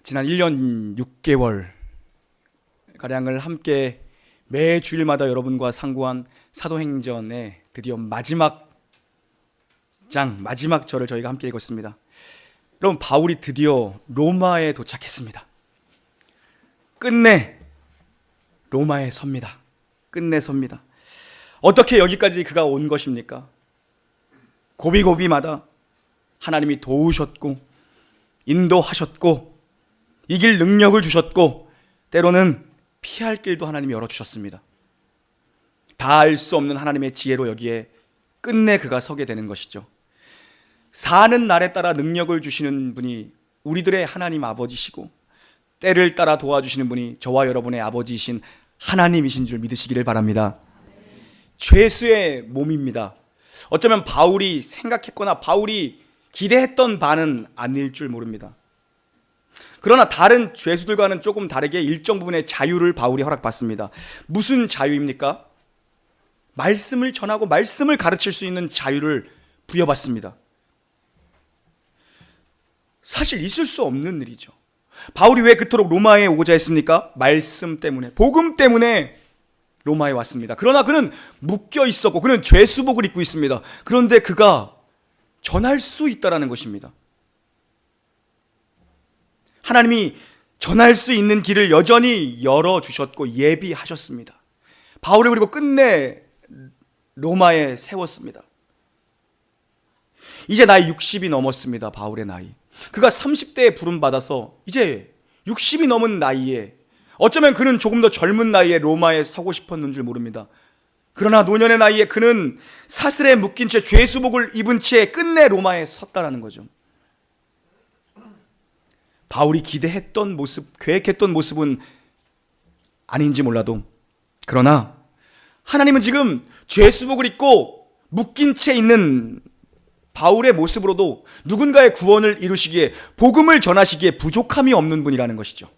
지난 1년 6개월 가량을 함께 매 주일마다 여러분과 상고한 사도행전의 드디어 마지막 절을 저희가 함께 읽었습니다. 여러분, 바울이 드디어 로마에 도착했습니다. 끝내 로마에 섭니다. 끝내 섭니다. 어떻게 여기까지 그가 온 것입니까? 고비고비마다 하나님이 도우셨고 인도하셨고 이길 능력을 주셨고 때로는 피할 길도 하나님이 열어주셨습니다. 다 알 수 없는 하나님의 지혜로 여기에 끝내 그가 서게 되는 것이죠. 사는 날에 따라 능력을 주시는 분이 우리들의 하나님 아버지시고 때를 따라 도와주시는 분이 저와 여러분의 아버지이신 하나님이신 줄 믿으시기를 바랍니다. 죄수의 몸입니다. 어쩌면 바울이 생각했거나 바울이 기대했던 바는 아닐 줄 모릅니다. 그러나 다른 죄수들과는 조금 다르게 일정 부분의 자유를 바울이 허락받습니다. 무슨 자유입니까? 말씀을 전하고 말씀을 가르칠 수 있는 자유를 부여받습니다. 사실 있을 수 없는 일이죠. 바울이 왜 그토록 로마에 오고자 했습니까? 말씀 때문에, 복음 때문에 로마에 왔습니다. 그러나 그는 묶여 있었고 그는 죄수복을 입고 있습니다. 그런데 그가 전할 수 있다라는 것입니다. 하나님이 전할 수 있는 길을 여전히 열어주셨고 예비하셨습니다. 바울을 그리고 끝내 로마에 세웠습니다. 이제 나이 60이 넘었습니다. 바울의 나이. 그가 30대에 부름받아서 이제 60이 넘은 나이에, 어쩌면 그는 조금 더 젊은 나이에 로마에 서고 싶었는 줄 모릅니다. 그러나 노년의 나이에 그는 사슬에 묶인 채 죄수복을 입은 채 끝내 로마에 섰다라는 거죠. 바울이 기대했던 모습, 계획했던 모습은 아닌지 몰라도, 그러나 하나님은 지금 죄수복을 입고 묶인 채 있는 바울의 모습으로도 누군가의 구원을 이루시기에, 복음을 전하시기에 부족함이 없는 분이라는 것이죠.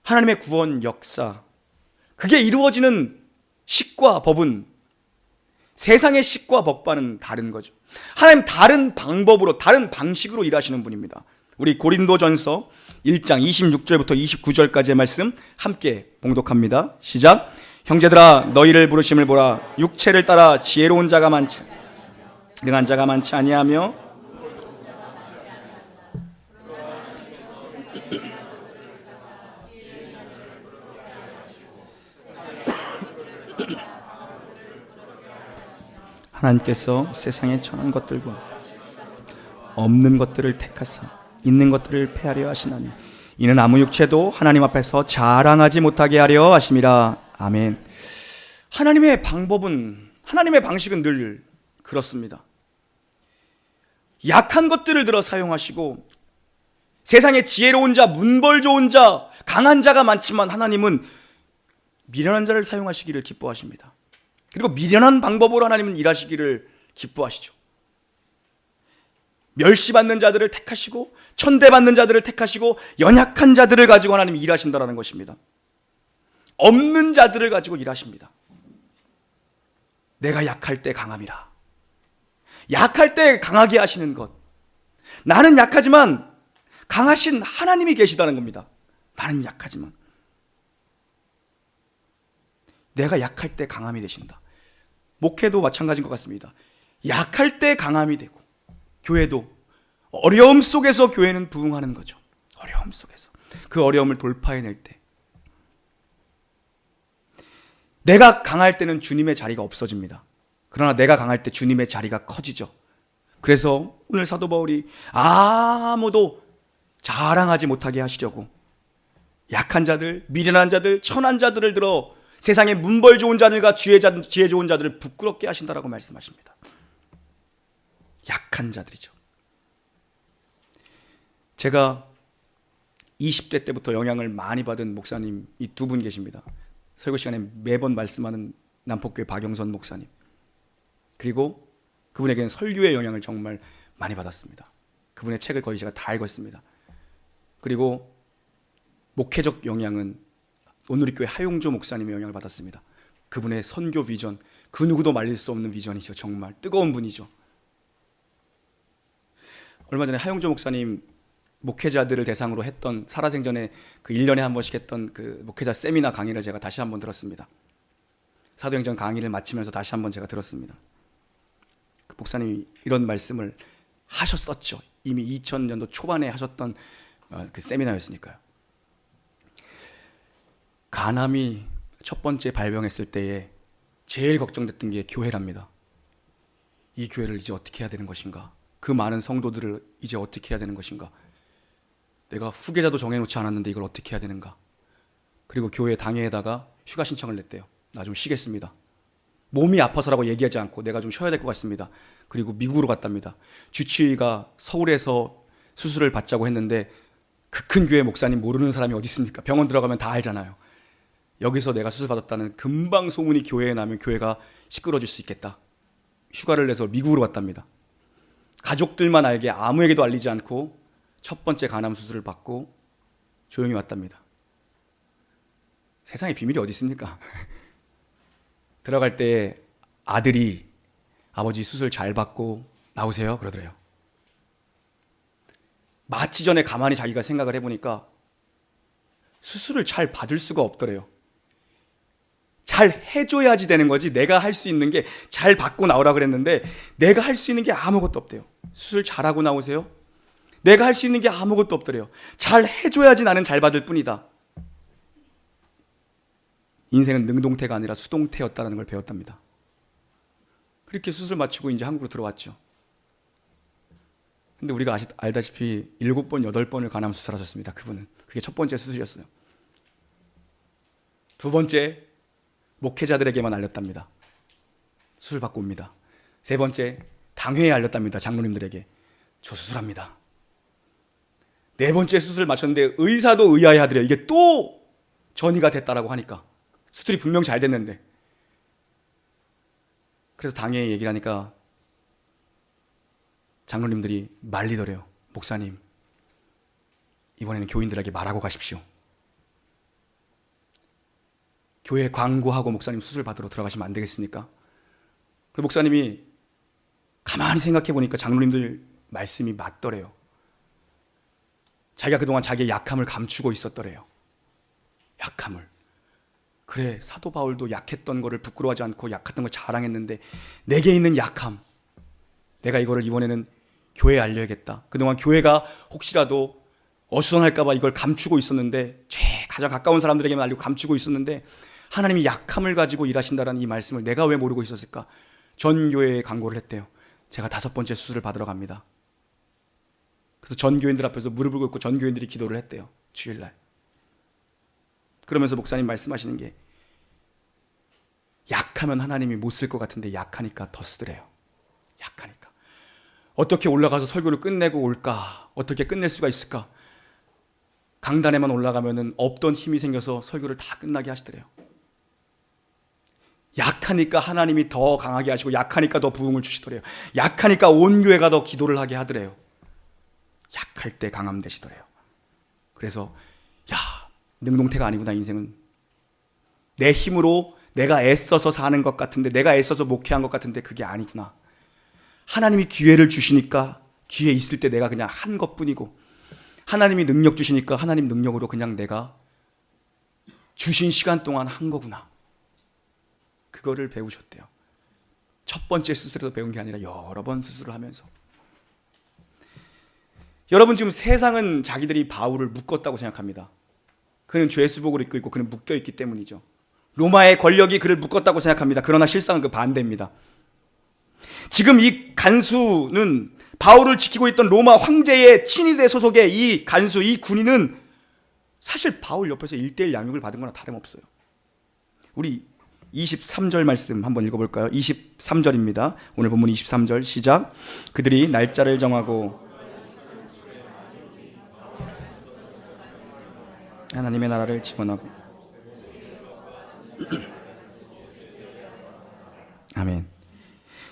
하나님의 구원 역사, 그게 이루어지는 식과 법은 세상의 식과 법과는 다른 거죠. 하나님 다른 방법으로, 다른 방식으로 일하시는 분입니다. 우리 고린도전서 1장 26절부터 29절까지의 말씀 함께 봉독합니다. 시작. 형제들아, 너희를 부르심을 보라. 육체를 따라 지혜로운 자가 많지, 능한 자가 많지 아니하며 하나님께서 세상에 천한 것들과 없는 것들을 택하사 있는 것들을 폐하려 하시나니 이는 아무 육체도 하나님 앞에서 자랑하지 못하게 하려 하심이라. 아멘. 하나님의 방법은, 하나님의 방식은 늘 그렇습니다. 약한 것들을 들어 사용하시고 세상에 지혜로운 자, 문벌 좋은 자, 강한 자가 많지만 하나님은 미련한 자를 사용하시기를 기뻐하십니다. 그리고 미련한 방법으로 하나님은 일하시기를 기뻐하시죠. 멸시받는 자들을 택하시고 천대받는 자들을 택하시고 연약한 자들을 가지고 하나님이 일하신다는 것입니다. 없는 자들을 가지고 일하십니다. 내가 약할 때 강함이라. 약할 때 강하게 하시는 것. 나는 약하지만 강하신 하나님이 계시다는 겁니다. 나는 약하지만 내가 약할 때 강함이 되신다. 목회도 마찬가지인 것 같습니다. 약할 때 강함이 되고, 교회도 어려움 속에서 교회는 부흥하는 거죠. 어려움 속에서 그 어려움을 돌파해낼 때, 내가 강할 때는 주님의 자리가 없어집니다. 그러나 내가 강할 때 주님의 자리가 커지죠. 그래서 오늘 사도 바울이 아무도 자랑하지 못하게 하시려고 약한 자들, 미련한 자들, 천한 자들을 들어 세상의 문벌 좋은 자들과 지혜 좋은 자들을 부끄럽게 하신다라고 말씀하십니다. 약한 자들이죠. 제가 20대 때부터 영향을 많이 받은 목사님 이 두 분 계십니다. 설교 시간에 매번 말씀하는 남포교회 박영선 목사님, 그리고 그분에게는 설교의 영향을 정말 많이 받았습니다. 그분의 책을 거의 제가 다 읽었습니다. 그리고 목회적 영향은 오늘의 교회 하용조 목사님의 영향을 받았습니다. 그분의 선교 비전, 그 누구도 말릴 수 없는 비전이죠. 정말 뜨거운 분이죠. 얼마 전에 하용조 목사님 목회자들을 대상으로 했던 살아생전에 그 1년에 한 번씩 했던 그 목회자 세미나 강의를 제가 다시 한번 들었습니다. 사도행전 강의를 마치면서 다시 한번 제가 들었습니다. 그 목사님이 이런 말씀을 하셨었죠. 이미 2000년도 초반에 하셨던 그 세미나였으니까요. 간암이 첫 번째 발병했을 때에 제일 걱정됐던 게 교회랍니다. 이 교회를 이제 어떻게 해야 되는 것인가? 그 많은 성도들을 이제 어떻게 해야 되는 것인가? 내가 후계자도 정해놓지 않았는데 이걸 어떻게 해야 되는가? 그리고 교회 당회에다가 휴가 신청을 냈대요. 나 좀 쉬겠습니다. 몸이 아파서라고 얘기하지 않고 내가 좀 쉬어야 될 것 같습니다. 그리고 미국으로 갔답니다. 주치의가 서울에서 수술을 받자고 했는데 그 큰 교회 목사님 모르는 사람이 어디 있습니까? 병원 들어가면 다 알잖아요. 여기서 내가 수술 받았다는 금방 소문이 교회에 나면 교회가 시끄러질 수 있겠다. 휴가를 내서 미국으로 갔답니다. 가족들만 알게 아무에게도 알리지 않고 첫 번째 간암 수술을 받고 조용히 왔답니다. 세상에 비밀이 어디 있습니까? 들어갈 때 아들이 아버지 수술 잘 받고 나오세요 그러더래요. 마치 전에 가만히 자기가 생각을 해보니까 수술을 잘 받을 수가 없더래요. 잘 해줘야지 되는 거지. 내가 할 수 있는 게 잘 받고 나오라 그랬는데 내가 할 수 있는 게 아무것도 없대요. 수술 잘하고 나오세요. 내가 할 수 있는 게 아무것도 없더래요. 잘 해줘야지 나는 잘 받을 뿐이다. 인생은 능동태가 아니라 수동태였다는 걸 배웠답니다. 그렇게 수술 마치고 이제 한국으로 들어왔죠. 근데 우리가 알다시피 7번, 8번을 간암 수술하셨습니다. 그분은. 그게 첫 번째 수술이었어요. 두 번째, 목회자들에게만 알렸답니다. 수술 받고 옵니다. 세 번째, 당회에 알렸답니다. 장로님들에게. 저 수술합니다. 네 번째 수술 마쳤는데 의사도 의아해하더래요. 이게 또 전이가 됐다라고 하니까. 수술이 분명 잘 됐는데. 그래서 당회에 얘기를 하니까 장로님들이 말리더래요. 목사님, 이번에는 교인들에게 말하고 가십시오. 교회 광고하고 목사님 수술 받으러 들어가시면 안 되겠습니까? 그리고 목사님이 가만히 생각해 보니까 장로님들 말씀이 맞더래요. 자기가 그동안 자기의 약함을 감추고 있었더래요. 약함을. 그래, 사도 바울도 약했던 거를 부끄러워하지 않고 약했던 걸 자랑했는데 내게 있는 약함, 내가 이거를 이번에는 교회에 알려야겠다. 그동안 교회가 혹시라도 어수선할까 봐 이걸 감추고 있었는데, 가장 가까운 사람들에게만 알리고 감추고 있었는데 하나님이 약함을 가지고 일하신다라는 이 말씀을 내가 왜 모르고 있었을까? 전 교회에 강구를 했대요. 제가 5번째 수술을 받으러 갑니다. 그래서 전 교인들 앞에서 무릎을 꿇고 전 교인들이 기도를 했대요. 주일날. 그러면서 목사님 말씀하시는 게, 약하면 하나님이 못 쓸 것 같은데 약하니까 더 쓰더래요. 약하니까. 어떻게 올라가서 설교를 끝내고 올까? 어떻게 끝낼 수가 있을까? 강단에만 올라가면은 없던 힘이 생겨서 설교를 다 끝나게 하시더래요. 약하니까 하나님이 더 강하게 하시고, 약하니까 더 부흥을 주시더래요. 약하니까 온 교회가 더 기도를 하게 하더래요. 약할 때 강함 되시더래요. 그래서 능동태가 아니구나. 인생은 내 힘으로 내가 애써서 사는 것 같은데, 내가 애써서 목회한 것 같은데 그게 아니구나. 하나님이 기회를 주시니까 기회 있을 때 내가 그냥 한 것뿐이고, 하나님이 능력 주시니까 하나님 능력으로 그냥 내가 주신 시간 동안 한 거구나. 그거를 배우셨대요. 첫 번째 수술에서 배운 게 아니라 여러 번 수술을 하면서. 여러분, 지금 세상은 자기들이 바울을 묶었다고 생각합니다. 그는 죄수복을 입고 있고 그는 묶여있기 때문이죠. 로마의 권력이 그를 묶었다고 생각합니다. 그러나 실상은 그 반대입니다. 지금 이 간수는 바울을 지키고 있던 로마 황제의 친위대 소속의 이 간수, 이 군인은 사실 바울 옆에서 1:1 양육을 받은 거나 다름없어요. 우리 23절 말씀 한번 읽어볼까요? 23절입니다. 오늘 본문 23절 시작. 그들이 날짜를 정하고 하나님의 나라를 직원하고. 아멘.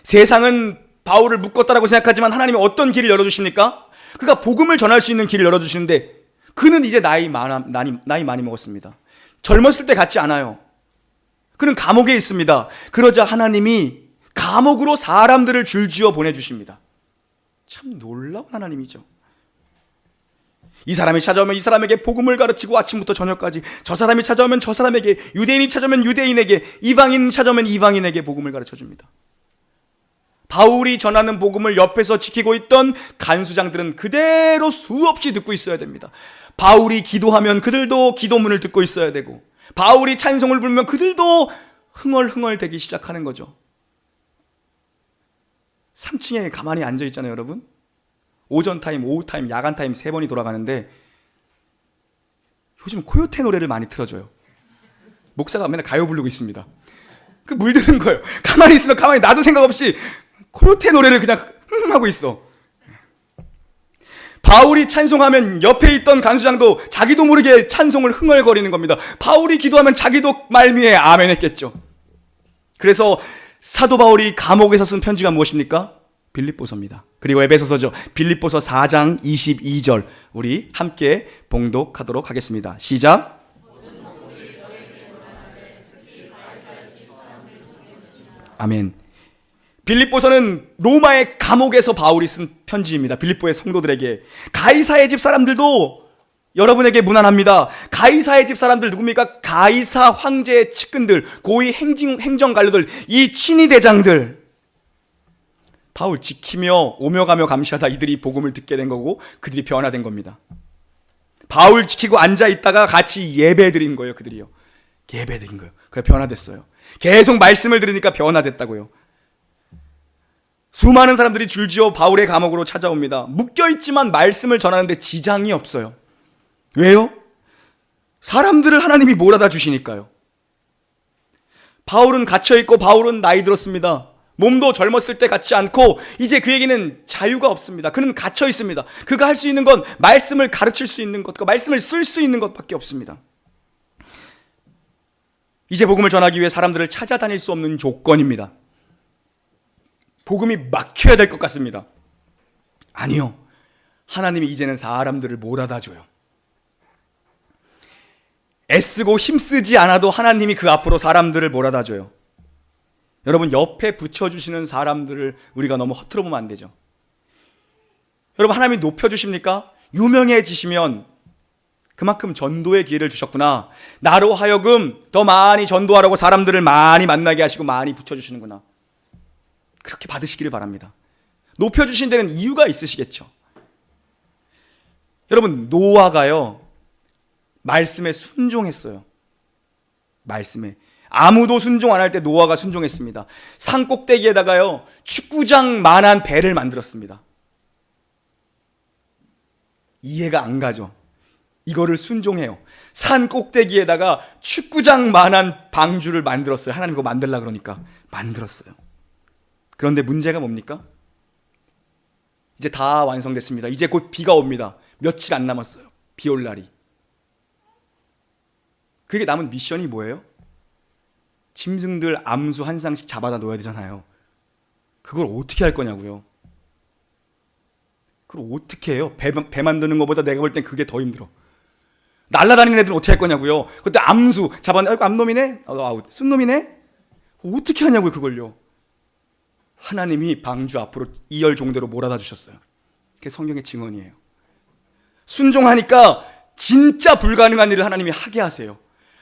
세상은 바울을 묶었다라고 생각하지만 하나님이 어떤 길을 열어주십니까? 그가 복음을 전할 수 있는 길을 열어주시는데, 그는 이제 나이 많이 먹었습니다. 젊었을 때 같지 않아요. 그는 감옥에 있습니다. 그러자 하나님이 감옥으로 사람들을 줄지어 보내주십니다. 참 놀라운 하나님이죠. 이 사람이 찾아오면 이 사람에게 복음을 가르치고 아침부터 저녁까지, 저 사람이 찾아오면 저 사람에게, 유대인이 찾아오면 유대인에게, 이방인이 찾아오면 이방인에게 복음을 가르쳐줍니다. 바울이 전하는 복음을 옆에서 지키고 있던 간수장들은 그대로 수없이 듣고 있어야 됩니다. 바울이 기도하면 그들도 기도문을 듣고 있어야 되고, 바울이 찬송을 부르면 그들도 흥얼흥얼대기 시작하는 거죠. 3층에 가만히 앉아 있잖아요, 여러분. 오전 타임, 오후 타임, 야간 타임 3번이 돌아가는데 요즘 코요테 노래를 많이 틀어줘요. 목사가 맨날 가요 부르고 있습니다. 그 물드는 거예요. 가만히 있으면 가만히 나도 생각 없이 코요테 노래를 그냥 하고 있어. 바울이 찬송하면 옆에 있던 간수장도 자기도 모르게 찬송을 흥얼거리는 겁니다. 바울이 기도하면 자기도 말미에 아멘 했겠죠. 그래서 사도 바울이 감옥에서 쓴 편지가 무엇입니까? 빌립보서입니다. 그리고 에베소서죠. 빌립보서 4장 22절 우리 함께 봉독하도록 하겠습니다. 시작. 아멘. 빌립보서는 로마의 감옥에서 바울이 쓴 편지입니다. 빌립보의 성도들에게. 가이사의 집 사람들도 여러분에게 문안합니다. 가이사의 집 사람들 누굽니까? 가이사 황제의 측근들, 고위 행정관료들, 이 친위대장들. 바울 지키며 오며 가며 감시하다 이들이 복음을 듣게 된 거고 그들이 변화된 겁니다. 바울 지키고 앉아있다가 같이 예배드린 거예요. 그들이요. 예배드린 거예요. 그래 변화됐어요. 계속 말씀을 들으니까 변화됐다고요. 수많은 사람들이 줄지어 바울의 감옥으로 찾아옵니다. 묶여있지만 말씀을 전하는데 지장이 없어요. 왜요? 사람들을 하나님이 몰아다 주시니까요. 바울은 갇혀있고 바울은 나이 들었습니다. 몸도 젊었을 때 같지 않고 이제 그에게는 자유가 없습니다. 그는 갇혀 있습니다. 그가 할 수 있는 건 말씀을 가르칠 수 있는 것과 말씀을 쓸 수 있는 것밖에 없습니다. 이제 복음을 전하기 위해 사람들을 찾아다닐 수 없는 조건입니다. 복음이 막혀야 될 것 같습니다. 아니요. 하나님이 이제는 사람들을 몰아다 줘요. 애쓰고 힘쓰지 않아도 하나님이 그 앞으로 사람들을 몰아다 줘요. 여러분 옆에 붙여주시는 사람들을 우리가 너무 허투루 보면 안 되죠. 여러분 하나님이 높여주십니까? 유명해지시면 그만큼 전도의 기회를 주셨구나. 나로 하여금 더 많이 전도하라고 사람들을 많이 만나게 하시고 많이 붙여주시는구나. 그렇게 받으시기를 바랍니다. 높여주신 데는 이유가 있으시겠죠. 여러분 노아가요 말씀에 순종했어요. 말씀에 아무도 순종 안 할 때 노아가 순종했습니다. 산 꼭대기에다가요 축구장만한 배를 만들었습니다. 이해가 안 가죠. 이거를 순종해요. 산 꼭대기에다가 축구장만한 방주를 만들었어요. 하나님 그거 만들라 그러니까 만들었어요. 그런데 문제가 뭡니까? 이제 다 완성됐습니다. 이제 곧 비가 옵니다. 며칠 안 남았어요. 비 올 날이. 그게 남은 미션이 뭐예요? 짐승들 암수 한 쌍씩 잡아다 놓아야 되잖아요. 그걸 어떻게 할 거냐고요. 그걸 어떻게 해요? 배 만드는 것보다 내가 볼 땐 그게 더 힘들어. 날아다니는 애들은 어떻게 할 거냐고요. 그때 암수 잡아내, 암놈이네? 순놈이네? 어떻게 하냐고요 그걸요. 하나님이 방주 앞으로 이열 종대로 몰아다 주셨어요. 그게 성경의 증언이에요. 순종하니까 진짜 불가능한 일을 하나님이 하게 하세요.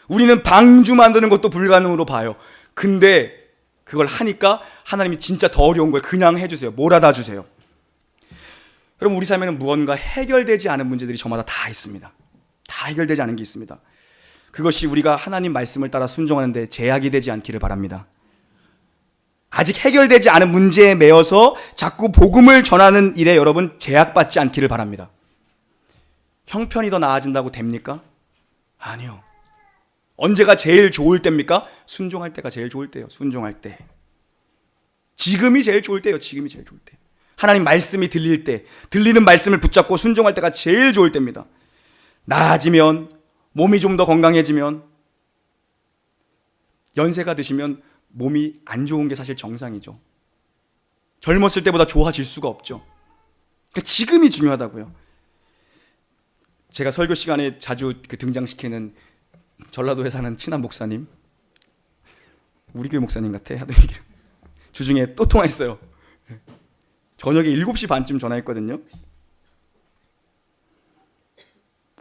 우리는 방주 만드는 것도 불가능으로 봐요. 근데 그걸 하니까 하나님이 진짜 더 어려운 걸 그냥 해주세요. 몰아다 주세요. 여러분 우리 삶에는 무언가 해결되지 않은 문제들이 저마다 다 있습니다. 다 해결되지 않은 게 있습니다. 그것이 우리가 하나님 말씀을 따라 순종하는데 제약이 되지 않기를 바랍니다. 아직 해결되지 않은 문제에 매여서 자꾸 복음을 전하는 일에 여러분 제약받지 않기를 바랍니다. 형편이 더 나아진다고 됩니까? 아니요. 언제가 제일 좋을 때입니까? 순종할 때가 제일 좋을 때예요. 순종할 때. 지금이 제일 좋을 때예요. 지금이 제일 좋을 때. 하나님 말씀이 들릴 때, 들리는 말씀을 붙잡고 순종할 때가 제일 좋을 때입니다. 나아지면, 몸이 좀 더 건강해지면, 연세가 드시면 몸이 안 좋은 게 사실 정상이죠. 젊었을 때보다 좋아질 수가 없죠. 그러니까 지금이 중요하다고요. 제가 설교 시간에 자주 등장시키는 전라도에 사는 친한 목사님, 우리 교회 목사님 같아 하도 얘기를 주중에 또 통화했어요. 저녁에 7시 반쯤 전화했거든요.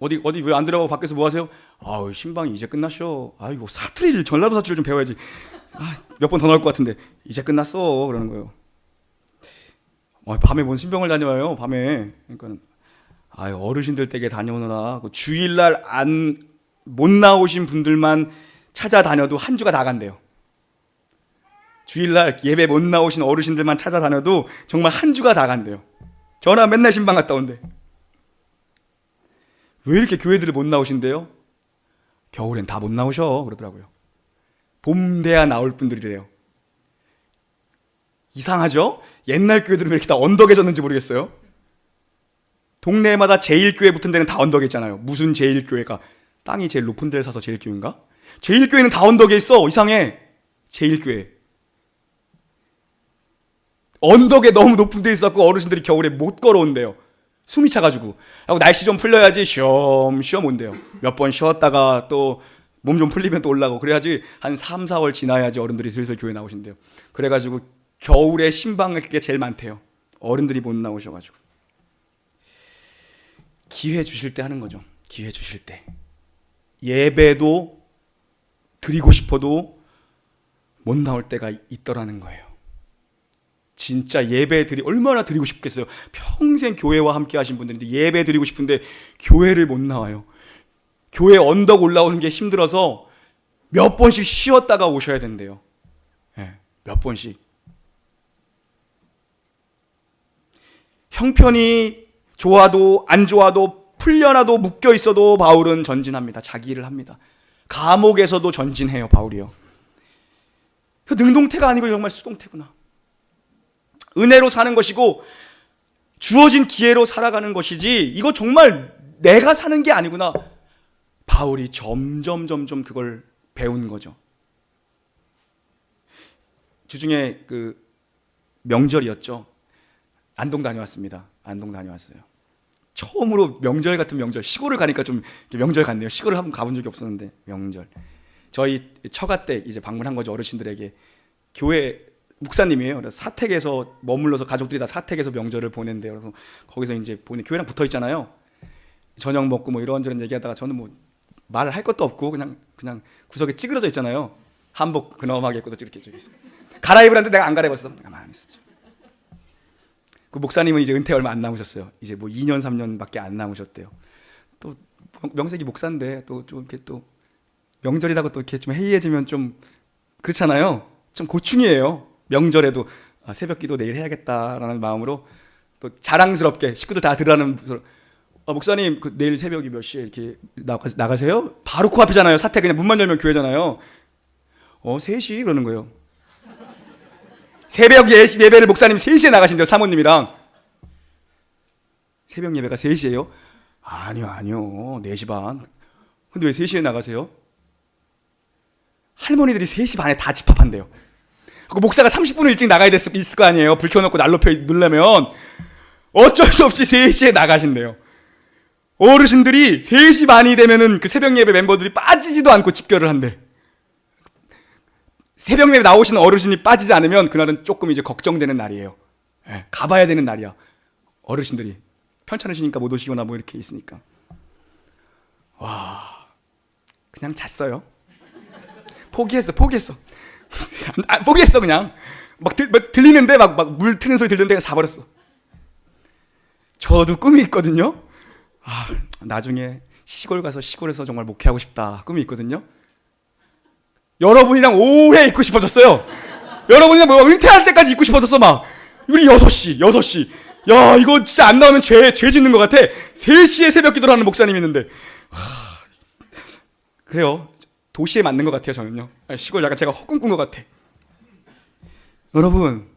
어디 왜 안 들어가고 밖에서 뭐 하세요? 아우, 신방이 이제 끝났쇼. 아이고, 사투리를, 전라도 사투리를 좀 배워야지. 몇 번 더 나올 것 같은데. 이제 끝났어. 그러는 거예요. 밤에 뭔 신병을 다녀와요, 밤에. 그러니까, 어르신들 댁에 다녀오느라 주일날 못 나오신 분들만 찾아다녀도 한 주가 다 간대요. 주일날 예배 못 나오신 어르신들만 찾아다녀도 정말 한 주가 다 간대요. 전화 맨날 신방 갔다 온대. 왜 이렇게 교회들을 못 나오신대요? 겨울엔 다 못 나오셔 그러더라고요. 봄 돼야 나올 분들이래요. 이상하죠? 옛날 교회들은 왜 이렇게 다 언덕에 졌는지 모르겠어요. 동네마다 제일교회 붙은 데는 다 언덕에 있잖아요. 무슨 제일교회가 땅이 제일 높은 데를 사서 제일교회인가? 제일교회는 다 언덕에 있어. 이상해. 제일교회 언덕에 너무 높은 데 있었고 어르신들이 겨울에 못 걸어온대요. 숨이 차가지고. 하고 날씨 좀 풀려야지 쉬엄쉬엄 온대요. 몇 번 쉬었다가 또 몸 좀 풀리면 또 올라가고 그래야지 한 3, 4월 지나야지 어른들이 슬슬 교회 나오신대요. 그래가지고 겨울에 신방을 그게 제일 많대요. 어른들이 못 나오셔가지고. 기회 주실 때 하는 거죠. 기회 주실 때. 예배도 드리고 싶어도 못 나올 때가 있더라는 거예요. 진짜 예배 얼마나 드리고 싶겠어요. 평생 교회와 함께 하신 분들인데 예배 드리고 싶은데 교회를 못 나와요. 교회 언덕 올라오는 게 힘들어서 몇 번씩 쉬었다가 오셔야 된대요. 몇 번씩. 형편이 좋아도 안 좋아도 풀려나도 묶여 있어도 바울은 전진합니다. 자기 일을 합니다. 감옥에서도 전진해요, 바울이요. 그 능동태가 아니고 정말 수동태구나. 은혜로 사는 것이고 주어진 기회로 살아가는 것이지 이거 정말 내가 사는 게 아니구나. 바울이 점점 그걸 배운 거죠. 주중에 그 명절이었죠. 안동 다녀왔습니다. 안동 다녀왔어요. 처음으로 명절 같은 명절, 시골을 가니까 좀 명절 같네요. 시골을 한번 가본 적이 없었는데 명절. 저희 처가 때 이제 방문한 거죠. 어르신들에게. 교회 목사님이에요. 그래서 사택에서 머물러서 가족들이 다 사택에서 명절을 보낸대요. 그래서 거기서 이제 교회랑 붙어 있잖아요. 저녁 먹고 뭐 이런저런 얘기하다가 저는 뭐 말을 할 것도 없고 그냥 구석에 찌그러져 있잖아요. 한복 근엄하게 입고서 이렇게 갈아입으라는데 내가 안 갈아입었어. 가만히 있었죠. 그 목사님은 이제 은퇴 얼마 안 남으셨어요. 이제 뭐 2년 3년밖에 안 남으셨대요. 또 명색이 목사인데 또 좀 이렇게 또 명절이라고 또 이렇게 좀 해이해지면 좀 그렇잖아요. 좀 고충이에요. 명절에도 새벽기도 내일 해야겠다라는 마음으로 또 자랑스럽게 식구들 다 들으라는 목사님 그 내일 새벽이 몇 시에 이렇게 나가세요? 바로 코앞이잖아요. 사택 그냥 문만 열면 교회잖아요. 3시 그러는 거예요. 새벽 예배를 목사님 3시에 나가신대요. 사모님이랑. 새벽 예배가 3시예요? 아니요 4시 반. 근데 왜 3시에 나가세요? 할머니들이 3시 반에 다 집합한대요. 그 목사가 30분을 일찍 나가야 있을 거 아니에요. 불 켜놓고 난로 누르려면 어쩔 수 없이 3시에 나가신대요. 어르신들이 3시 반이 되면은 그 새벽 예배 멤버들이 빠지지도 않고 집결을 한대. 새벽 예배 나오시는 어르신이 빠지지 않으면 그날은 조금 이제 걱정되는 날이에요. 가봐야 되는 날이야. 어르신들이 편찮으시니까 못 오시거나 뭐 이렇게 있으니까. 와, 그냥 잤어요. 포기했어. 포기했어 그냥. 막 들리는데 막 물 트는 소리 들리는데 그냥 자버렸어. 저도 꿈이 있거든요. 나중에 시골 가서 시골에서 정말 목회하고 싶다 꿈이 있거든요. 여러분이랑 오래 있고 싶어졌어요. 여러분이랑 뭐 은퇴할 때까지 있고 싶어졌어. 막 우리 6시 야 이거 진짜 안 나오면 죄 짓는 것 같아. 3시에 새벽 기도를 하는 목사님이 있는데 그래요. 도시에 맞는 것 같아요. 저는요. 시골 약간 제가 허금 꾼 것 같아. 여러분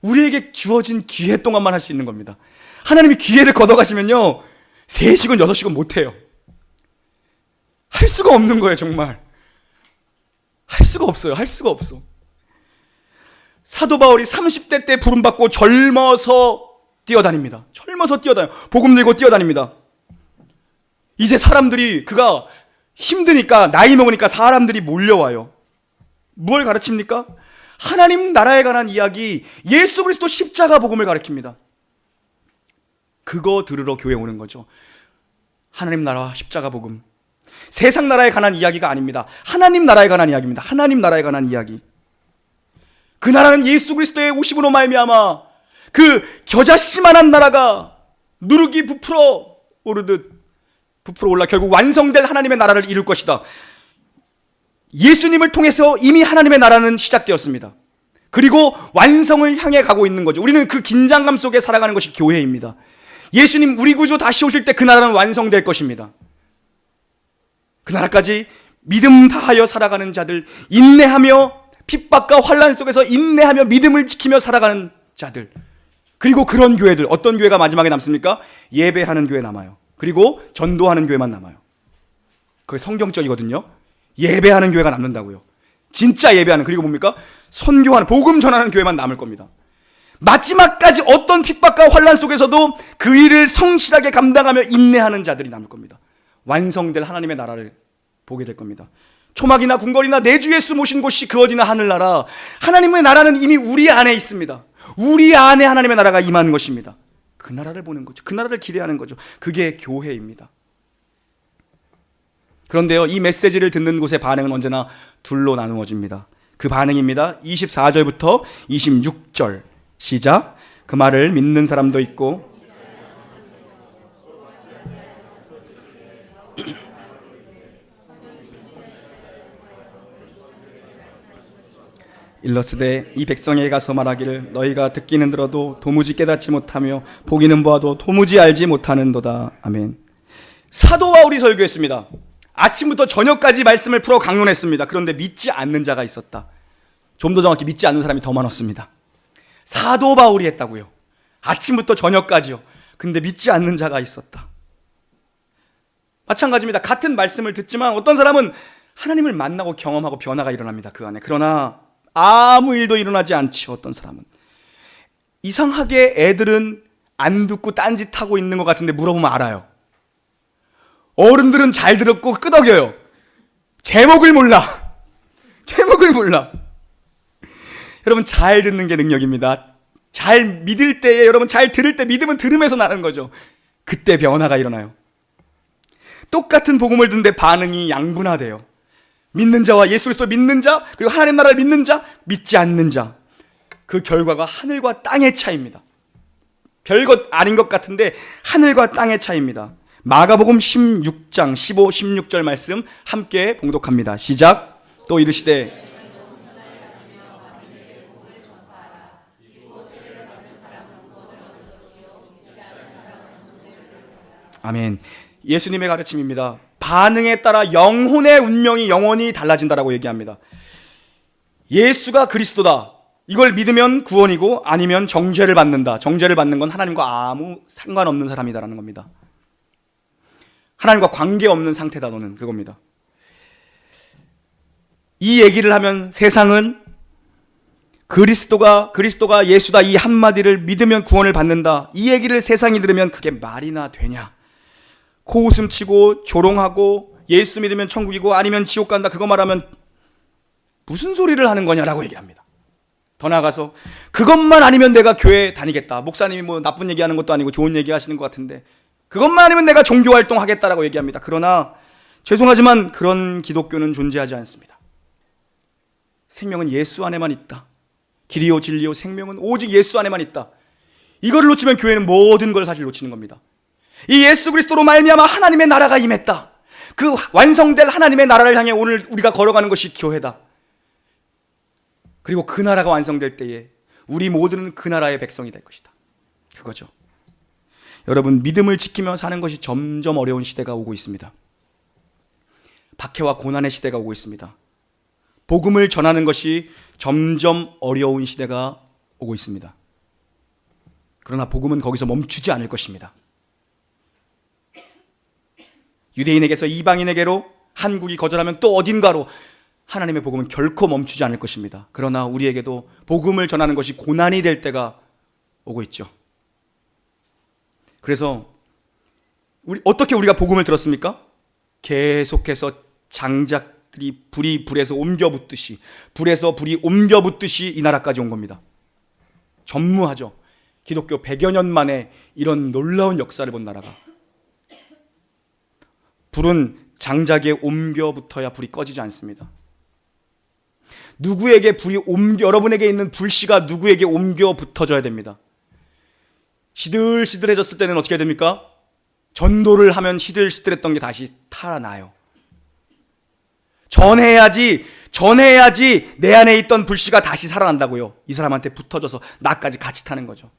우리에게 주어진 기회 동안만 할 수 있는 겁니다. 하나님이 기회를 걷어가시면요 3시간 6시간 못해요. 할 수가 없는 거예요. 정말 할 수가 없어. 사도 바울이 30대 때 부름받고 젊어서 뛰어다닙니다. 복음 들고 뛰어다닙니다. 이제 사람들이 그가 힘드니까 나이 먹으니까 사람들이 몰려와요. 뭘 가르칩니까? 하나님 나라에 관한 이야기, 예수 그리스도 십자가 복음을 가르칩니다. 그거 들으러 교회 오는 거죠. 하나님 나라와 십자가 복음. 세상 나라에 관한 이야기가 아닙니다. 하나님 나라에 관한 이야기입니다. 하나님 나라에 관한 이야기. 그 나라는 예수 그리스도의 오심으로 말미암아 그 겨자씨만한 나라가 누룩이 부풀어 오르듯 부풀어 올라 결국 완성될 하나님의 나라를 이룰 것이다. 예수님을 통해서 이미 하나님의 나라는 시작되었습니다. 그리고 완성을 향해 가고 있는 거죠. 우리는 그 긴장감 속에 살아가는 것이 교회입니다. 예수님 우리 구주 다시 오실 때 그 나라는 완성될 것입니다. 그 나라까지 믿음 다하여 살아가는 자들, 인내하며 핍박과 환난 속에서 인내하며 믿음을 지키며 살아가는 자들, 그리고 그런 교회들. 어떤 교회가 마지막에 남습니까? 예배하는 교회 남아요. 그리고 전도하는 교회만 남아요. 그게 성경적이거든요. 예배하는 교회가 남는다고요. 진짜 예배하는, 그리고 뭡니까? 선교하는, 복음 전하는 교회만 남을 겁니다. 마지막까지 어떤 핍박과 환난 속에서도 그 일을 성실하게 감당하며 인내하는 자들이 남을 겁니다. 완성될 하나님의 나라를 보게 될 겁니다. 초막이나 궁궐이나 내 주 예수 모신 곳이 그 어디나 하늘나라. 하나님의 나라는 이미 우리 안에 있습니다. 우리 안에 하나님의 나라가 임한 것입니다. 그 나라를 보는 거죠. 그 나라를 기대하는 거죠. 그게 교회입니다. 그런데요, 이 메시지를 듣는 곳의 반응은 언제나 둘로 나누어집니다. 그 반응입니다. 24절부터 26절 시작. 그 말을 믿는 사람도 있고 일러스되 이 백성에게 가서 말하기를 너희가 듣기는 들어도 도무지 깨닫지 못하며 보기는 보아도 도무지 알지 못하는도다. 아멘. 사도 바울이 설교했습니다. 아침부터 저녁까지 말씀을 풀어 강론했습니다. 그런데 믿지 않는 자가 있었다. 좀 더 정확히 믿지 않는 사람이 더 많았습니다. 사도 바울이 했다고요. 아침부터 저녁까지요. 근데 믿지 않는 자가 있었다. 마찬가지입니다. 같은 말씀을 듣지만 어떤 사람은 하나님을 만나고 경험하고 변화가 일어납니다. 그 안에. 그러나 아무 일도 일어나지 않지. 어떤 사람은 이상하게 애들은 안 듣고 딴짓하고 있는 것 같은데 물어보면 알아요. 어른들은 잘 들었고 끄덕여요. 제목을 몰라. 제목을 몰라. 여러분, 잘 듣는 게 능력입니다. 잘 믿을 때에, 여러분 잘 들을 때, 믿음은 들음에서 나는 거죠. 그때 변화가 일어나요. 똑같은 복음을 듣는데 반응이 양분화돼요. 믿는 자와 예수 그리스도 믿는 자, 그리고 하나님 나라를 믿는 자, 믿지 않는 자. 그 결과가 하늘과 땅의 차이입니다. 별것 아닌 것 같은데 하늘과 땅의 차이입니다. 마가복음 16장 15, 16절 말씀 함께 봉독합니다. 시작. 또 이르시되 아멘. 예수님의 가르침입니다. 반응에 따라 영혼의 운명이 영원히 달라진다라고 얘기합니다. 예수가 그리스도다. 이걸 믿으면 구원이고 아니면 정죄를 받는다. 정죄를 받는 건 하나님과 아무 상관없는 사람이다라는 겁니다. 하나님과 관계없는 상태다 너는, 그겁니다. 이 얘기를 하면 세상은 그리스도가 예수다 이 한마디를 믿으면 구원을 받는다, 이 얘기를 세상이 들으면 그게 말이나 되냐, 코웃음 치고 조롱하고 예수 믿으면 천국이고 아니면 지옥 간다, 그거 말하면 무슨 소리를 하는 거냐라고 얘기합니다. 더 나아가서 그것만 아니면 내가 교회 다니겠다. 목사님이 뭐 나쁜 얘기하는 것도 아니고 좋은 얘기 하시는 것 같은데 그것만 아니면 내가 종교활동 하겠다라고 얘기합니다. 그러나 죄송하지만 그런 기독교는 존재하지 않습니다. 생명은 예수 안에만 있다. 길이요 진리요 생명은 오직 예수 안에만 있다. 이거를 놓치면 교회는 모든 걸 사실 놓치는 겁니다. 이 예수 그리스도로 말미암아 하나님의 나라가 임했다. 그 완성될 하나님의 나라를 향해 오늘 우리가 걸어가는 것이 교회다. 그리고 그 나라가 완성될 때에 우리 모두는 그 나라의 백성이 될 것이다. 그거죠. 여러분, 믿음을 지키며 사는 것이 점점 어려운 시대가 오고 있습니다. 박해와 고난의 시대가 오고 있습니다. 복음을 전하는 것이 점점 어려운 시대가 오고 있습니다. 그러나 복음은 거기서 멈추지 않을 것입니다. 유대인에게서 이방인에게로, 한국이 거절하면 또 어딘가로, 하나님의 복음은 결코 멈추지 않을 것입니다. 그러나 우리에게도 복음을 전하는 것이 고난이 될 때가 오고 있죠. 그래서 어떻게 우리가 복음을 들었습니까? 계속해서 장작들이 불이 불에서 옮겨 붙듯이, 불에서 불이 옮겨 붙듯이 이 나라까지 온 겁니다. 전무하죠. 기독교 100여 년 만에 이런 놀라운 역사를 본 나라가. 불은 장작에 옮겨 붙어야 불이 꺼지지 않습니다. 누구에게 여러분에게 있는 불씨가 누구에게 옮겨 붙어져야 됩니다. 시들시들해졌을 때는 어떻게 됩니까? 전도를 하면 시들시들했던 게 다시 탈아나요. 전해야지 내 안에 있던 불씨가 다시 살아난다고요. 이 사람한테 붙어져서 나까지 같이 타는 거죠.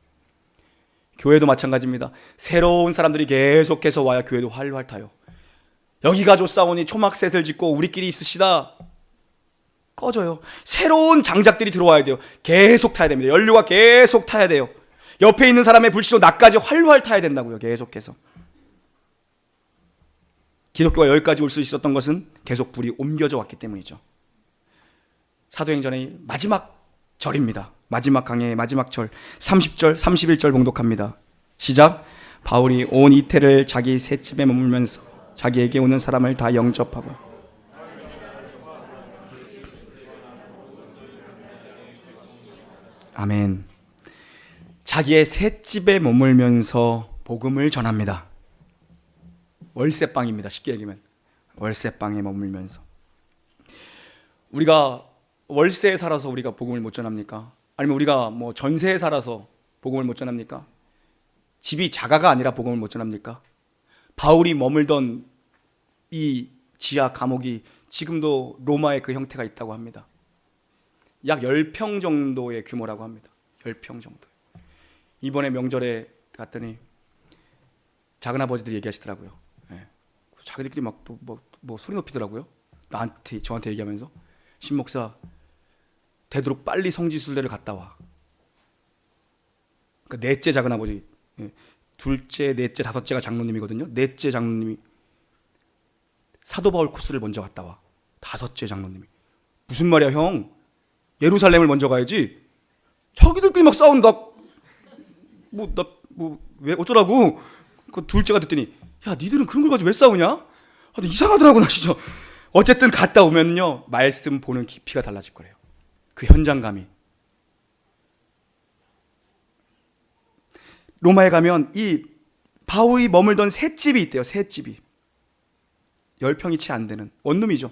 교회도 마찬가지입니다. 새로운 사람들이 계속해서 와야 교회도 활활 타요. 여기가 좋사오니 초막셋을 짓고 우리끼리 있으시다. 꺼져요. 새로운 장작들이 들어와야 돼요. 계속 타야 됩니다. 연료가 계속 타야 돼요. 옆에 있는 사람의 불씨로 나까지 활활 타야 된다고요. 계속해서. 기독교가 여기까지 올 수 있었던 것은 계속 불이 옮겨져 왔기 때문이죠. 사도행전의 마지막 절입니다. 마지막 강해의 마지막 절 30절 31절 봉독합니다. 시작. 바울이 온 이태를 자기 셋집에 머물면서 자기에게 오는 사람을 다 영접하고 아멘. 자기의 셋집에 머물면서 복음을 전합니다. 월세방입니다. 쉽게 얘기하면 월세방에 머물면서. 우리가 월세에 살아서 우리가 복음을 못 전합니까? 아니면 우리가 뭐 전세에 살아서 복음을 못 전합니까? 집이 자가가 아니라 복음을 못 전합니까? 바울이 머물던 이 지하 감옥이 지금도 로마의 그 형태가 있다고 합니다. 약 10평 정도의 규모라고 합니다. 10평 정도. 이번에 명절에 갔더니 작은아버지들이 얘기하시더라고요. 네. 자기들끼리 막 또 뭐 소리 높이더라고요. 저한테 얘기하면서 신목사 되도록 빨리 성지순례를 갔다 와. 그러니까 넷째 작은아버지, 둘째, 넷째, 다섯째가 장로님이거든요. 넷째 장로님이 사도 바울 코스를 먼저 갔다 와. 다섯째 장로님이 무슨 말이야 형? 예루살렘을 먼저 가야지. 자기들끼리 막 싸운다. 왜 어쩌라고? 그 둘째가 듣더니 야 니들은 그런 걸 가지고 왜 싸우냐? 이상하더라고 나 진짜. 어쨌든 갔다 오면요 말씀 보는 깊이가 달라질 거래요. 그 현장감이. 로마에 가면 이 바울이 머물던 셋집이 있대요. 셋집이 10평이 채 안 되는 원룸이죠.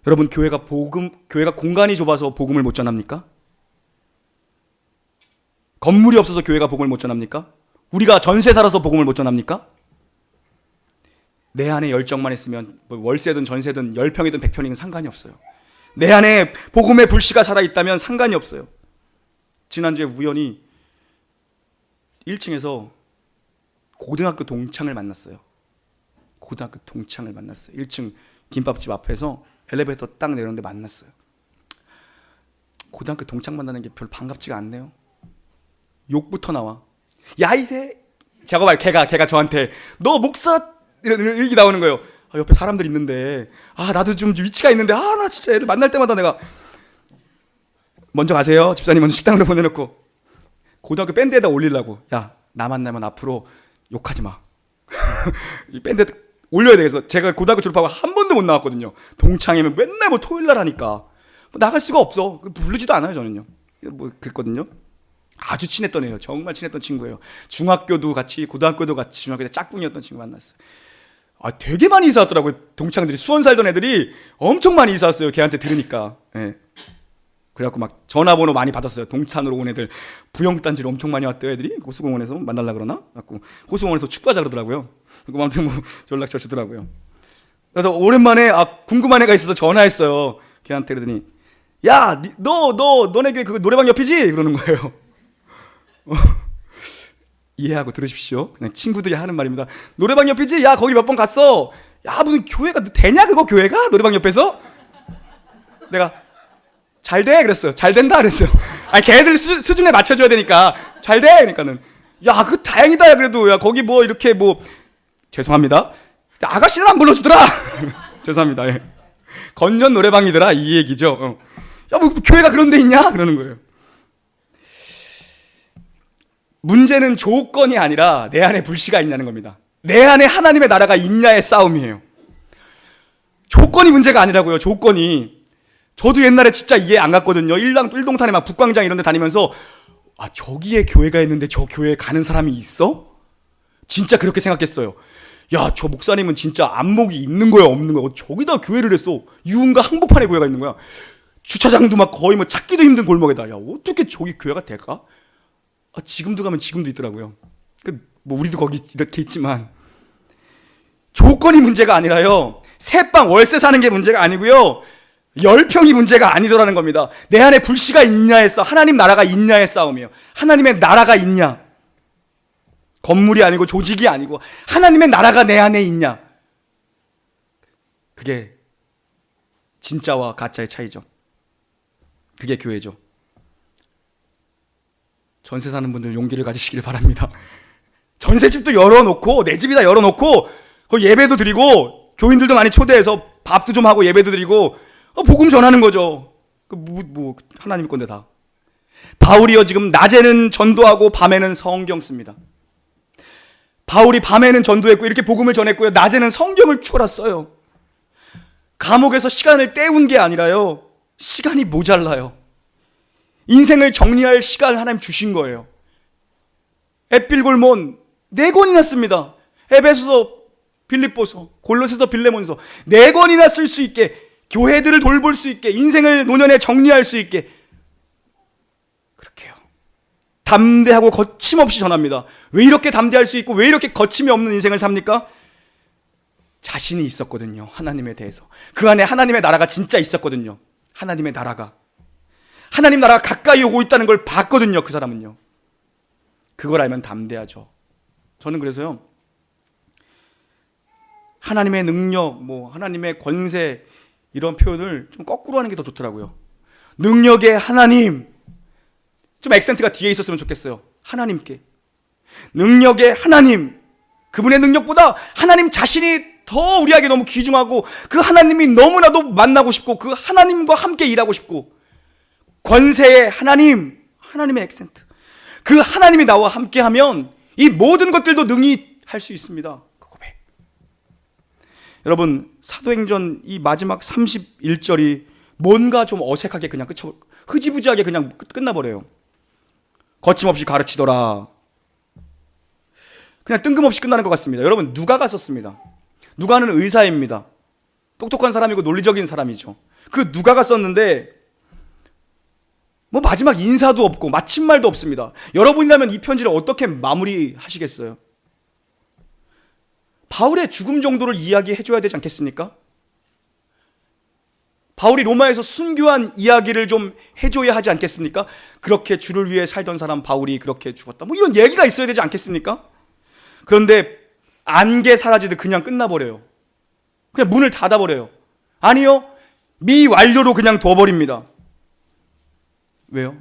여러분 교회가 공간이 좁아서 복음을 못 전합니까? 건물이 없어서 교회가 복음을 못 전합니까? 우리가 전세 살아서 복음을 못 전합니까? 내 안에 열정만 있으면 뭐 월세든 전세든 10평이든 100평이든 상관이 없어요. 내 안에 복음의 불씨가 살아있다면 상관이 없어요. 지난주에 우연히 1층에서 고등학교 동창을 만났어요. 1층 김밥집 앞에서 엘리베이터 딱 내렸는데 만났어요. 고등학교 동창 만나는 게 별로 반갑지가 않네요. 욕부터 나와. 야 이새 걔가 저한테 너 목사 이런 얘기 나오는 거예요. 옆에 사람들 있는데 나도 좀 위치가 있는데 나 진짜 애들 만날 때마다 내가 먼저 가세요. 집사님 먼저 식당으로 보내놓고 고등학교 밴드에다 올리려고. 야 나 만나면 앞으로 욕하지 마. 이 밴드 올려야 되겠어. 제가 고등학교 졸업하고 한 번도 못 나왔거든요. 동창이면 맨날 뭐 토요일날 하니까 나갈 수가 없어. 부르지도 않아요 저는요. 그랬거든요. 아주 친했던 애예요. 정말 친했던 친구예요. 중학교도 같이 고등학교도 같이 중학교 때 짝꿍이었던 친구 만났어요. 되게 많이 이사 왔더라고요. 동창들이 수원 살던 애들이 엄청 많이 이사 왔어요. 걔한테 들으니까. 네. 그래갖고 막 전화번호 많이 받았어요. 동탄으로 온 애들 부영단지로 엄청 많이 왔대요. 애들이 호수공원에서 만날라 그러나? 갖고 호수공원에서 축구하자 그러더라고요. 그리고 아무튼 뭐 연락처 주더라고요. 그래서 오랜만에 궁금한 애가 있어서 전화했어요. 걔한테 그러더니 야 너네 교회 그 노래방 옆이지? 그러는 거예요. 이해하고 들으십시오. 그냥 친구들이 하는 말입니다. 노래방 옆이지? 야 거기 몇 번 갔어. 야 무슨 교회가 되냐 그거 교회가? 노래방 옆에서? 내가 잘 돼? 그랬어요. 잘 된다? 그랬어요. 걔들 수준에 맞춰줘야 되니까 잘 돼? 그러니까는 야 그 다행이다. 야 그래도 야 거기 뭐 이렇게 뭐 죄송합니다. 아가씨는 안 불러주더라. 죄송합니다. 예. 건전 노래방이더라 이 얘기죠. 야 뭐 교회가 그런 데 있냐? 그러는 거예요. 문제는 조건이 아니라 내 안에 불씨가 있냐는 겁니다. 내 안에 하나님의 나라가 있냐의 싸움이에요. 조건이 문제가 아니라고요. 조건이. 저도 옛날에 진짜 이해 안 갔거든요. 일동탄에 막 북광장 이런 데 다니면서 저기에 교회가 있는데 저 교회에 가는 사람이 있어? 진짜 그렇게 생각했어요. 야, 저 목사님은 진짜 안목이 있는 거야, 없는 거야? 저기다 교회를 했어. 유흥가 한복판에 교회가 있는 거야. 주차장도 막 거의 뭐 찾기도 힘든 골목에다. 야, 어떻게 저기 교회가 될까? 지금도 가면 지금도 있더라고요. 뭐 우리도 거기 이렇게 있지만, 조건이 문제가 아니라요, 새방 월세 사는 게 문제가 아니고요, 10평이 문제가 아니더라는 겁니다. 내 안에 불씨가 있냐의 싸움, 하나님 나라가 있냐의 싸움이에요. 하나님의 나라가 있냐, 건물이 아니고 조직이 아니고 하나님의 나라가 내 안에 있냐, 그게 진짜와 가짜의 차이죠. 그게 교회죠. 전세 사는 분들 용기를 가지시길 바랍니다. 전세집도 열어놓고, 내 집이다 열어놓고, 거기 예배도 드리고, 교인들도 많이 초대해서 밥도 좀 하고 예배도 드리고, 복음 전하는 거죠. 하나님 건데 다. 바울이요, 지금 낮에는 전도하고 밤에는 성경 씁니다. 바울이 밤에는 전도했고 이렇게 복음을 전했고요, 낮에는 성경을 추월했어요. 감옥에서 시간을 때운 게 아니라요, 시간이 모자라요. 인생을 정리할 시간을 하나님 주신 거예요. 에필골몬 4권이나 씁니다. 에베소서, 빌립보서, 골로새서, 빌레몬서 4권이나 쓸 수 있게, 교회들을 돌볼 수 있게, 인생을 노년에 정리할 수 있게 그렇게요. 담대하고 거침없이 전합니다. 왜 이렇게 담대할 수 있고 왜 이렇게 거침이 없는 인생을 삽니까? 자신이 있었거든요. 하나님에 대해서. 그 안에 하나님의 나라가 진짜 있었거든요. 하나님의 나라가, 하나님 나라가 가까이 오고 있다는 걸 봤거든요. 그 사람은요. 그걸 알면 담대하죠. 저는 그래서요, 하나님의 능력, 하나님의 권세, 이런 표현을 좀 거꾸로 하는 게 더 좋더라고요. 능력의 하나님, 좀 액센트가 뒤에 있었으면 좋겠어요. 하나님께. 능력의 하나님, 그분의 능력보다 하나님 자신이 더 우리에게 너무 귀중하고, 그 하나님이 너무나도 만나고 싶고, 그 하나님과 함께 일하고 싶고, 권세의 하나님, 하나님의 액센트, 그 하나님이 나와 함께하면 이 모든 것들도 능히 할 수 있습니다. 그 고백. 여러분, 사도행전 이 마지막 31절이 뭔가 좀 어색하게 그냥 흐지부지하게 그냥 끝나버려요. 거침없이 가르치더라. 그냥 뜬금없이 끝나는 것 같습니다. 여러분, 누가가 썼습니다. 누가는 의사입니다. 똑똑한 사람이고 논리적인 사람이죠. 그 누가가 썼는데 마지막 인사도 없고 마침말도 없습니다. 여러분이라면 이 편지를 어떻게 마무리하시겠어요? 바울의 죽음 정도를 이야기해 줘야 되지 않겠습니까? 바울이 로마에서 순교한 이야기를 좀 해줘야 하지 않겠습니까? 그렇게 주를 위해 살던 사람 바울이 그렇게 죽었다, 이런 얘기가 있어야 되지 않겠습니까? 그런데 안개 사라지듯 그냥 끝나버려요. 그냥 문을 닫아버려요. 아니요, 미완료로 그냥 둬버립니다. 왜요?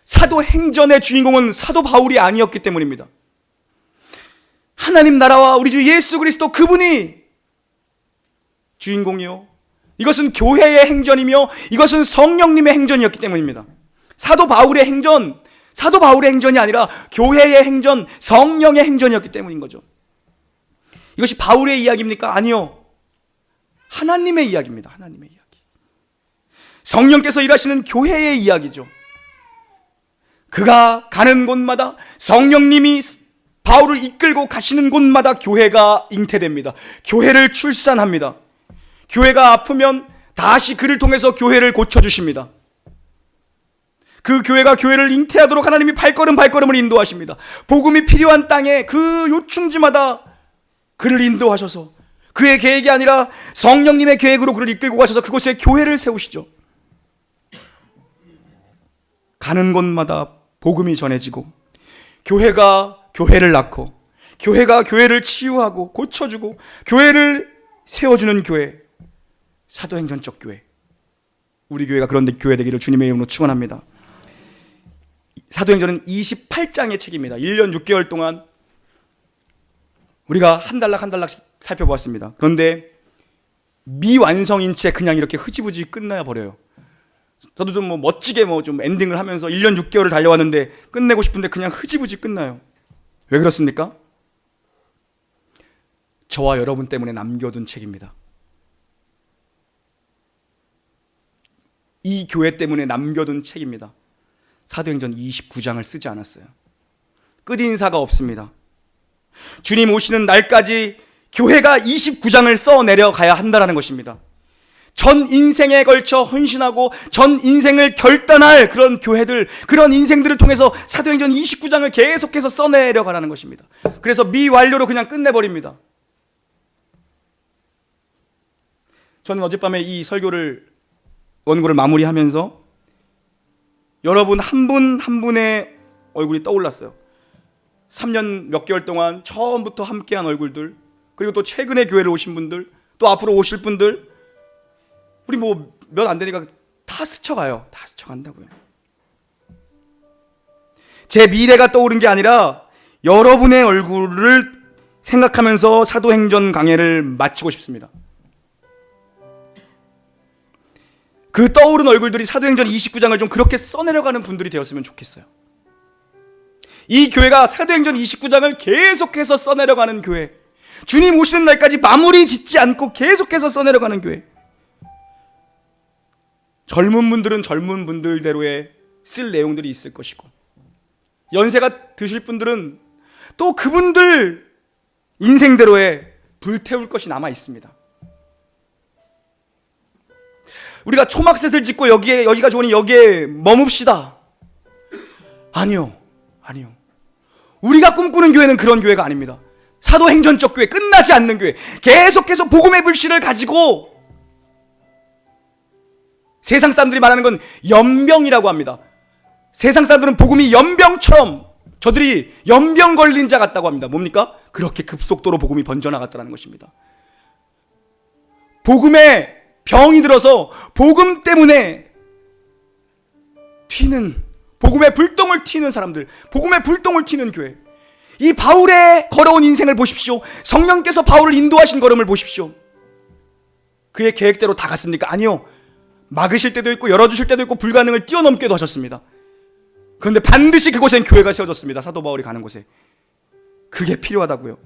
사도행전의 주인공은 사도 바울이 아니었기 때문입니다. 하나님 나라와 우리 주 예수 그리스도, 그분이 주인공이요, 이것은 교회의 행전이며 이것은 성령님의 행전이었기 때문입니다. 사도 바울의 행전이 아니라 교회의 행전, 성령의 행전이었기 때문인 거죠. 이것이 바울의 이야기입니까? 아니요, 하나님의 이야기입니다. 하나님의 이야기. 성령께서 일하시는 교회의 이야기죠. 그가 가는 곳마다, 성령님이 바울을 이끌고 가시는 곳마다 교회가 잉태됩니다. 교회를 출산합니다. 교회가 아프면 다시 그를 통해서 교회를 고쳐주십니다. 그 교회가 교회를 잉태하도록 하나님이 발걸음을 인도하십니다. 복음이 필요한 땅에 그 요충지마다 그를 인도하셔서, 그의 계획이 아니라 성령님의 계획으로 그를 이끌고 가셔서 그곳에 교회를 세우시죠. 가는 곳마다 복음이 전해지고, 교회가 교회를 낳고, 교회가 교회를 치유하고 고쳐주고, 교회를 세워주는 교회, 사도행전적 교회. 우리 교회가 그런 교회 되기를 주님의 이름으로 축원합니다. 사도행전은 28장의 책입니다. 1년 6개월 동안 우리가 한 단락씩 살펴보았습니다. 그런데 미완성인 채 그냥 이렇게 흐지부지 끝나버려요. 저도 좀 멋지게 좀 엔딩을 하면서 1년 6개월을 달려왔는데 끝내고 싶은데 그냥 흐지부지 끝나요. 왜 그렇습니까? 저와 여러분 때문에 남겨둔 책입니다. 이 교회 때문에 남겨둔 책입니다. 사도행전 29장을 쓰지 않았어요. 끝인사가 없습니다. 주님 오시는 날까지 교회가 29장을 써내려 가야 한다는 것입니다. 전 인생에 걸쳐 헌신하고 전 인생을 결단할 그런 교회들, 그런 인생들을 통해서 사도행전 29장을 계속해서 써내려 가라는 것입니다. 그래서 미완료로 그냥 끝내버립니다. 저는 어젯밤에 이 원고를 마무리하면서 여러분 한 분 한 분의 얼굴이 떠올랐어요. 3년 몇 개월 동안 처음부터 함께한 얼굴들, 그리고 또 최근에 교회를 오신 분들, 또 앞으로 오실 분들, 우리 뭐 몇 안 되니까 다 스쳐가요. 다 스쳐간다고요. 제 미래가 떠오른 게 아니라 여러분의 얼굴을 생각하면서 사도행전 강해를 마치고 싶습니다. 그 떠오른 얼굴들이 사도행전 29장을 좀 그렇게 써내려가는 분들이 되었으면 좋겠어요. 이 교회가 사도행전 29장을 계속해서 써내려가는 교회, 주님 오시는 날까지 마무리 짓지 않고 계속해서 써내려가는 교회. 젊은 분들은 젊은 분들대로의 쓸 내용들이 있을 것이고, 연세가 드실 분들은 또 그분들 인생대로의 불태울 것이 남아 있습니다. 우리가 초막셋을 짓고 여기가 좋으니 여기에 머뭅시다. 아니요. 우리가 꿈꾸는 교회는 그런 교회가 아닙니다. 사도행전적 교회, 끝나지 않는 교회, 계속해서 복음의 불씨를 가지고, 세상 사람들이 말하는 건 연병이라고 합니다. 세상 사람들은 복음이 연병처럼, 저들이 연병 걸린 자 같다고 합니다. 뭡니까? 그렇게 급속도로 복음이 번져나갔다는 것입니다. 복음에 병이 들어서 복음 때문에 튀는, 복음의 불똥을 튀는 사람들, 복음의 불똥을 튀는 교회. 이 바울의 걸어온 인생을 보십시오. 성령께서 바울을 인도하신 걸음을 보십시오. 그의 계획대로 다 갔습니까? 아니요. 막으실 때도 있고 열어주실 때도 있고 불가능을 뛰어넘기도 하셨습니다. 그런데 반드시 그곳엔 교회가 세워졌습니다. 사도 바울이 가는 곳에. 그게 필요하다고요.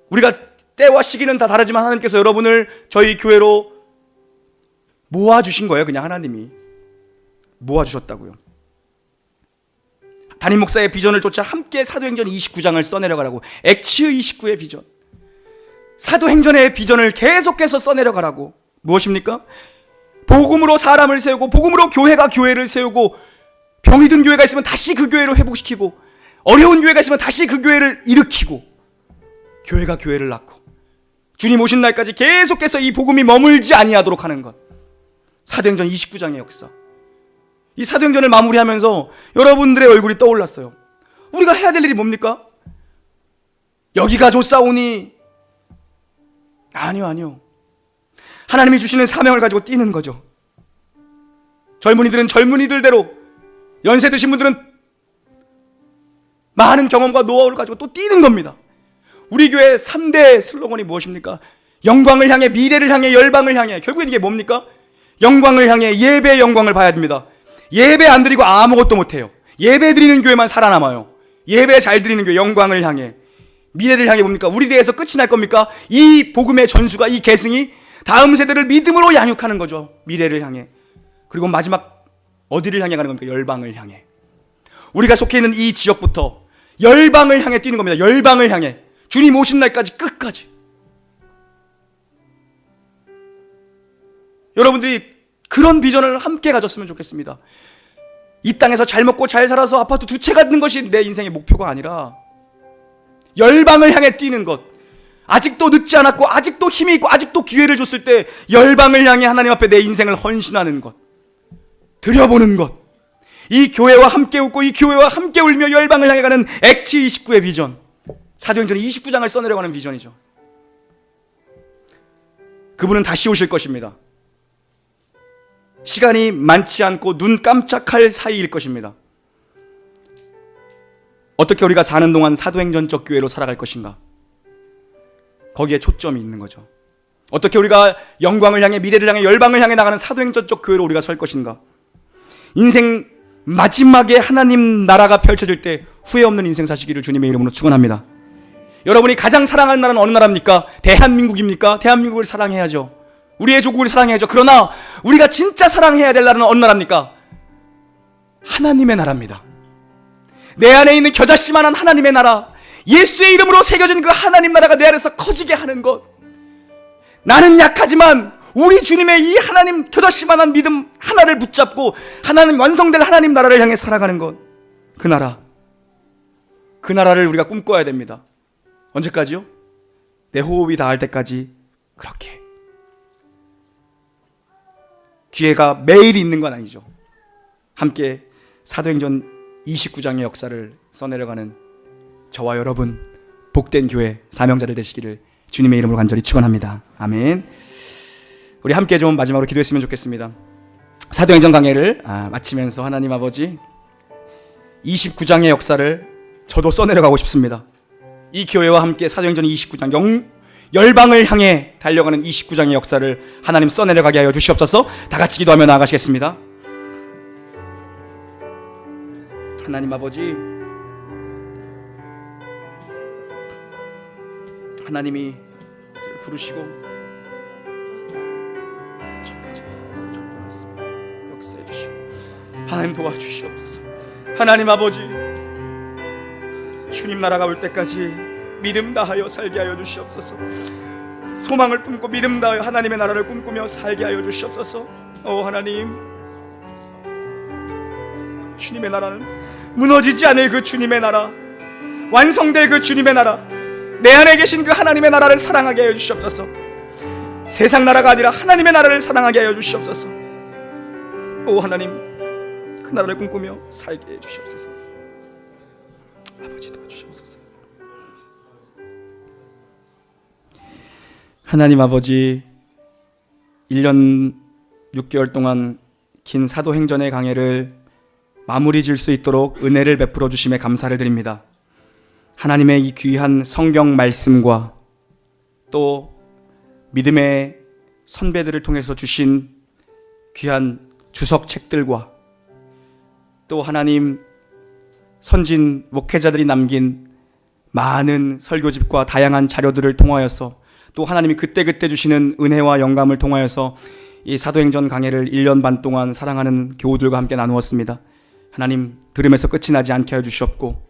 우리가 때와 시기는 다 다르지만 하나님께서 여러분을 저희 교회로 모아주신 거예요. 그냥 하나님이 모아주셨다고요. 담임 목사의 비전을 쫓아 함께 사도행전 29장을 써내려가라고. 액츠 29의 비전, 사도행전의 비전을 계속해서 써내려가라고. 무엇입니까? 복음으로 사람을 세우고, 복음으로 교회가 교회를 세우고, 병이 든 교회가 있으면 다시 그 교회를 회복시키고, 어려운 교회가 있으면 다시 그 교회를 일으키고, 교회가 교회를 낳고, 주님 오신 날까지 계속해서 이 복음이 머물지 아니하도록 하는 것. 사도행전 29장의 역사. 이 사도행전을 마무리하면서 여러분들의 얼굴이 떠올랐어요. 우리가 해야 될 일이 뭡니까? 여기가 좋사오니. 아니요. 하나님이 주시는 사명을 가지고 뛰는 거죠. 젊은이들은 젊은이들대로, 연세 드신 분들은 많은 경험과 노하우를 가지고 또 뛰는 겁니다. 우리 교회 3대 슬로건이 무엇입니까? 영광을 향해, 미래를 향해, 열방을 향해. 결국엔 이게 뭡니까? 영광을 향해, 예배의 영광을 봐야 됩니다. 예배 안 드리고 아무것도 못해요. 예배 드리는 교회만 살아남아요. 예배 잘 드리는 교회, 영광을 향해. 미래를 향해 뭡니까? 우리 대에서 끝이 날 겁니까? 이 복음의 전수가, 이 계승이 다음 세대를 믿음으로 양육하는 거죠. 미래를 향해. 그리고 마지막 어디를 향해 가는 겁니까? 열방을 향해. 우리가 속해 있는 이 지역부터 열방을 향해 뛰는 겁니다. 열방을 향해. 주님 오신 날까지, 끝까지. 여러분들이 그런 비전을 함께 가졌으면 좋겠습니다. 이 땅에서 잘 먹고 잘 살아서 아파트 2채 갖는 것이 내 인생의 목표가 아니라 열방을 향해 뛰는 것. 아직도 늦지 않았고, 아직도 힘이 있고, 아직도 기회를 줬을 때 열방을 향해 하나님 앞에 내 인생을 헌신하는 것, 드려보는 것. 이 교회와 함께 웃고 이 교회와 함께 울며 열방을 향해 가는 액츠 29의 비전, 사도행전 29장을 써내려가는 비전이죠. 그분은 다시 오실 것입니다. 시간이 많지 않고 눈 깜짝할 사이일 것입니다. 어떻게 우리가 사는 동안 사도행전적 교회로 살아갈 것인가? 거기에 초점이 있는 거죠. 어떻게 우리가 영광을 향해, 미래를 향해, 열방을 향해 나가는 사도행전적 교회로 우리가 설 것인가? 인생 마지막에 하나님 나라가 펼쳐질 때 후회 없는 인생 사시기를 주님의 이름으로 축원합니다. 여러분이 가장 사랑하는 나라는 어느 나라입니까? 대한민국입니까? 대한민국을 사랑해야죠. 우리의 조국을 사랑해야죠. 그러나 우리가 진짜 사랑해야 될 나라는 어느 나라입니까? 하나님의 나라입니다. 내 안에 있는 겨자씨만한 하나님의 나라, 예수의 이름으로 새겨진 그 하나님 나라가 내 안에서 커지게 하는 것. 나는 약하지만 우리 주님의 이 하나님 겨자씨만한 믿음 하나를 붙잡고 하나님 완성될 하나님 나라를 향해 살아가는 것. 그 나라를 우리가 꿈꿔야 됩니다. 언제까지요? 내 호흡이 닿을 때까지 그렇게. 기회가 매일 있는 건 아니죠. 함께 사도행전 29장의 역사를 써내려가는 저와 여러분 복된 교회 사명자들 되시기를 주님의 이름으로 간절히 축원합니다. 아멘. 우리 함께 좀 마지막으로 기도했으면 좋겠습니다. 사도행전 강해를 마치면서 하나님 아버지 29장의 역사를 저도 써내려가고 싶습니다. 이 교회와 함께 사도행전 29장 열방을 향해 달려가는 29장의 역사를 하나님 써내려가게 하여 주시옵소서. 다 같이 기도하며 나아가시겠습니다. 하나님 아버지, 하나님이 부르시고 역사해 주시고 하나님 도와주시옵소서. 하나님 아버지, 주님 나라가 올 때까지 믿음 다하여 살게 하여 주시옵소서. 소망을 품고 믿음 다하여 하나님의 나라를 꿈꾸며 살게 하여 주시옵소서. 하나님, 주님의 나라는 무너지지 않을 그 주님의 나라, 완성될 그 주님의 나라, 내 안에 계신 그 하나님의 나라를 사랑하게 하여 주시옵소서. 세상 나라가 아니라 하나님의 나라를 사랑하게 하여 주시옵소서. 하나님, 그 나라를 꿈꾸며 살게 해 주시옵소서. 아버지 도와주시옵소서. 하나님 아버지, 1년 6개월 동안 긴 사도행전의 강해를 마무리 질 수 있도록 은혜를 베풀어 주심에 감사를 드립니다. 하나님의 이 귀한 성경 말씀과 또 믿음의 선배들을 통해서 주신 귀한 주석 책들과 또 하나님 선진 목회자들이 남긴 많은 설교집과 다양한 자료들을 통하여서 또 하나님이 그때그때 주시는 은혜와 영감을 통하여서 이 사도행전 강해를 1년 반 동안 사랑하는 교우들과 함께 나누었습니다. 하나님, 들으면서 끝이 나지 않게 해주시옵고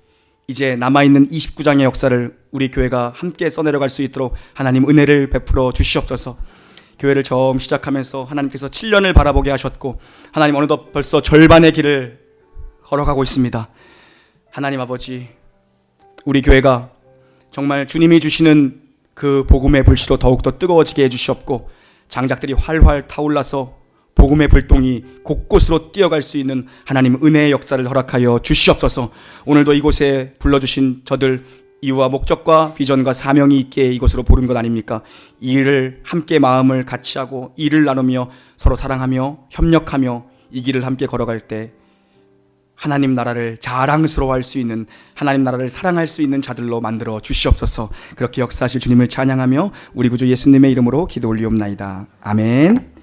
이제 남아있는 29장의 역사를 우리 교회가 함께 써내려갈 수 있도록 하나님 은혜를 베풀어 주시옵소서. 교회를 처음 시작하면서 하나님께서 7년을 바라보게 하셨고 하나님 어느덧 벌써 절반의 길을 걸어가고 있습니다. 하나님 아버지, 우리 교회가 정말 주님이 주시는 그 복음의 불씨로 더욱더 뜨거워지게 해주시옵고 장작들이 활활 타올라서 복음의 불똥이 곳곳으로 뛰어갈 수 있는 하나님 은혜의 역사를 허락하여 주시옵소서. 오늘도 이곳에 불러주신 저들 이유와 목적과 비전과 사명이 있게 이곳으로 부른 것 아닙니까? 이 일을 함께 마음을 같이 하고 일을 나누며 서로 사랑하며 협력하며 이 길을 함께 걸어갈 때 하나님 나라를 자랑스러워할 수 있는, 하나님 나라를 사랑할 수 있는 자들로 만들어 주시옵소서. 그렇게 역사하실 주님을 찬양하며 우리 구주 예수님의 이름으로 기도 올리옵나이다. 아멘.